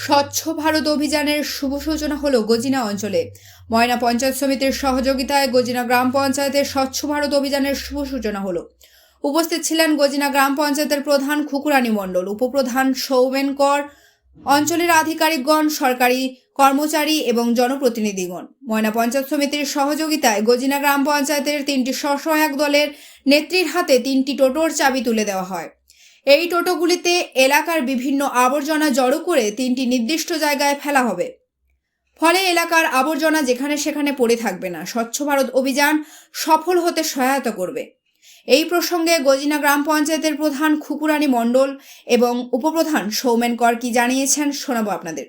স্বচ্ছ ভারত অভিযানের শুভ সূচনা হলো গজিনা অঞ্চলে। ময়না পঞ্চায়েত সমিতির সহযোগিতায় গজিনা গ্রাম পঞ্চায়েতের স্বচ্ছ ভারত অভিযানের শুভ সূচনা হলো। উপস্থিত ছিলেন গজিনা গ্রাম পঞ্চায়েতের প্রধান খুকুরানী মণ্ডল, উপপ্রধান সৌমেন কর, অঞ্চলের আধিকারিকগণ, সরকারি কর্মচারী এবং জনপ্রতিনিধিগণ। ময়না পঞ্চায়েত সমিতির সহযোগিতায় গজিনা গ্রাম পঞ্চায়েতের 3টি স্বসহায়ক দলের নেত্রীর হাতে 3টি টোটোর চাবি তুলে দেওয়া হয়। এই টোটোগুলিতে এলাকার বিভিন্ন আবর্জনা জড়ো করে 3টি নির্দিষ্ট জায়গায় ফেলা হবে। ফলে এলাকার আবর্জনা যেখানে সেখানে পড়ে থাকবে না। স্বচ্ছ ভারত অভিযান সফল হতে সহায়তা করবে। এই প্রসঙ্গে গজিনা গ্রাম পঞ্চায়েতের প্রধান খুকুরানী মণ্ডল এবং উপপ্রধান সৌমেন কর কি জানিয়েছেন শোনাবো আপনাদের।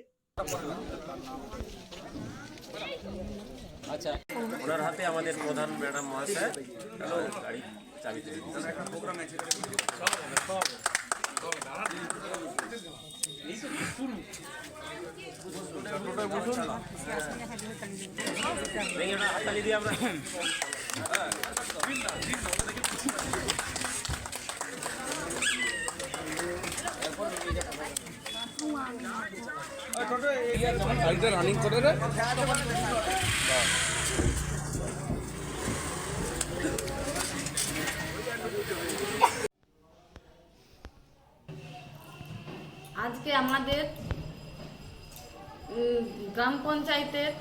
আচ্ছা, ওনার হাতে আমাদের প্রধান ম্যাডাম মহাশয় গাড়ি চাবি তুলে হাততালি দিয়ে আমরা রানিং করে রে। আজকে আমাদের গ্রাম পঞ্চায়েতের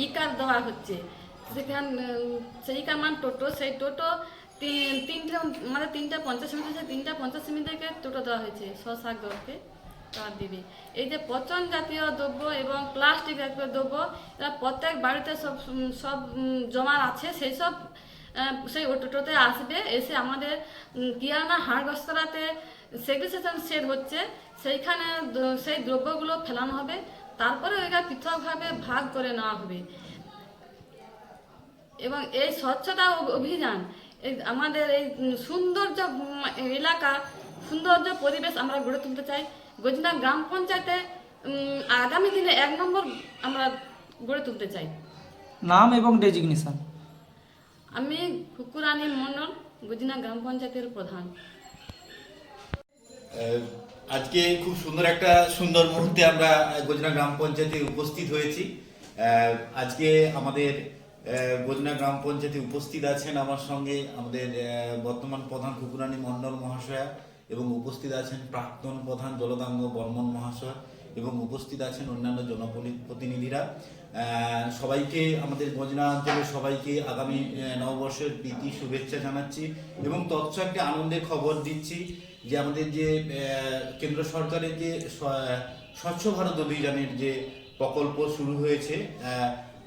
ই কার্ড দেওয়া হচ্ছে, সেখানে সেই কামান টোটো, সেই টোটো তিনটে আমাদের 3টা পঞ্চায়েত সমিতি আছে, 3টা পঞ্চায়েত সমিতিকে টোটো দেওয়া হয়েছে, স্বশাসককে কার্ড দিবে। এই যে পচন জাতীয় দ্রব্য এবং প্লাস্টিক জাতীয় দ্রব্য এরা প্রত্যেক বাড়িতে সব জমা আছে, সেই টোটোতে আসবে, এসে আমাদের কিরানা হাড়গস্তলাতে সেগ্রিগেশন শেড হচ্ছে, সেইখানে সেই দ্রব্যগুলো ফেলানো হবে, তারপরে ওইটা পৃথকভাবে ভাগ করে নেওয়া হবে। এবং এই স্বচ্ছতা অভিযান আমাদের এই সৌন্দর্য এলাকা, সৌন্দর্য পরিবেশ আমরা গড়ে তুলতে চাই। গজিনা গ্রাম পঞ্চায়েতে আগামী দিনে 1 নম্বর আমরা গড়ে তুলতে চাই। নাম এবং ডেজিগনেশন? আমি খুকুরানী মণ্ডল, গজিনা গ্রাম পঞ্চায়েতের প্রধান। আজকে খুব সুন্দর মুহূর্তে আমরা গজিনা গ্রাম পঞ্চায়েতে উপস্থিত হয়েছি। আজকে আমাদের গজিনা গ্রাম পঞ্চায়েতে উপস্থিত আছেন আমার সঙ্গে আমাদের বর্তমান প্রধান খুকুরানী মণ্ডল মহাশয়া, এবং উপস্থিত আছেন প্রাক্তন প্রধান জলদাঙ্গ বর্মন মহাশয়, এবং উপস্থিত আছেন অন্যান্য জনপ্রতিনিধিরা। সবাইকে, আমাদের গজিনা অঞ্চলের সবাইকে আগামী নববর্ষের প্রীতি শুভেচ্ছা জানাচ্ছি, এবং তৎস একটা আনন্দের খবর দিচ্ছি যে আমাদের যে কেন্দ্র সরকারের যে স্বচ্ছ ভারত অভিযানের যে প্রকল্প শুরু হয়েছে,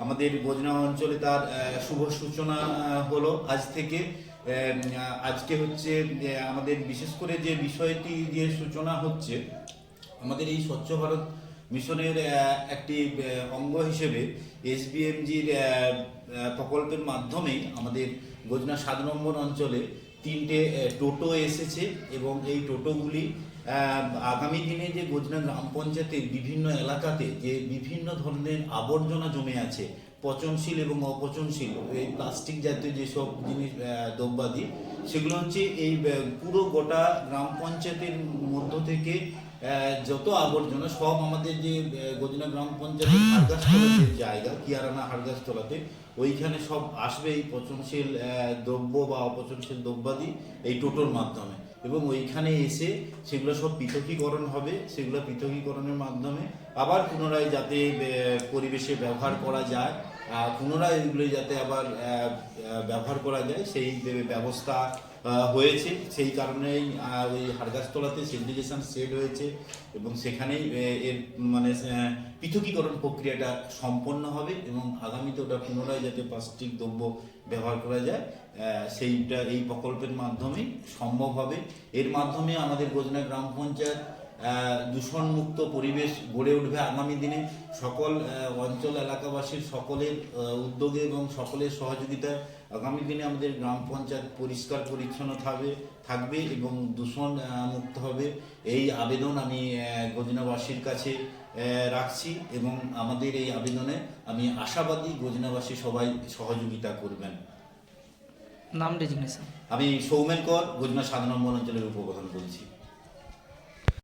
আমাদের গজিনা অঞ্চলে তার শুভ সূচনা হলো আজ থেকে। আজকে হচ্ছে আমাদের বিশেষ করে যে বিষয়টি দিয়ে সূচনা হচ্ছে, আমাদের এই স্বচ্ছ ভারত মিশনের একটি অঙ্গ হিসেবে SBMGর প্রকল্পের মাধ্যমে আমাদের গজিনা 7 নম্বর অঞ্চলে 3টে টোটো এসেছে, এবং এই টোটোগুলি আগামী দিনে যে গজিনা গ্রাম পঞ্চায়েতের বিভিন্ন এলাকাতে যে বিভিন্ন ধরনের আবর্জনা জমে আছে, পচনশীল এবং অপচনশীল, এই প্লাস্টিক জাতীয় যেসব জিনিস দ্রব্যাদি, সেগুলো হচ্ছে এই পুরো গোটা গ্রাম পঞ্চায়েতের মধ্য থেকে যত আবর্জনা সব আমাদের যে গজিনা গ্রাম পঞ্চায়েতের হাড়গাছতলার যে জায়গা, কিয়ারানা হাড়গাছতলাতে, ওইখানে সব আসবে এই পচনশীল দ্রব্য বা অপচনশীল দ্রব্যাদি এই টোটোর মাধ্যমে, এবং ওইখানে এসে সেগুলো সব পৃথকীকরণ হবে। সেগুলো পৃথকীকরণের মাধ্যমে আবার পুনরায় যাতে পরিবেশে ব্যবহার করা যায়, পুনরায় এগুলো যাতে আবার ব্যবহার করা যায়, সেই ব্যবস্থা হয়েছে। সেই কারণেই ওই হাড়গাছতলাতে সেগ্রিগেশন শেড হয়েছে, এবং সেখানেই এর মানে পৃথকীকরণ প্রক্রিয়াটা সম্পন্ন হবে, এবং আগামীতে ওটা পুনরায় যাতে প্লাস্টিক দ্রব্য ব্যবহার করা যায় সেইটা এই প্রকল্পের মাধ্যমেই সম্ভব হবে। এর মাধ্যমে আমাদের গজিনা গ্রাম পঞ্চায়েত দূষণমুক্ত পরিবেশ গড়ে উঠবে আগামী দিনে। সকল অঞ্চল এলাকাবাসীর সকলের উদ্যোগে এবং সকলের সহযোগিতায় আগামী দিনে আমাদের গ্রাম পঞ্চায়েত পরিষ্কার পরিচ্ছন্ন থাকবে এবং দূষণ মুক্ত হবে। এই আবেদন আমি গজিনাবাসীর কাছে রাখছি, এবং আমাদের এই আবেদনে আমি আশাবাদী গজিনাবাসী সবাই সহযোগিতা করবেন। নাম ডেজিগনেশন? আমি সৌমেন কর, গজিনা 7 নম্বর অঞ্চলের উপপ্রধান বলছি।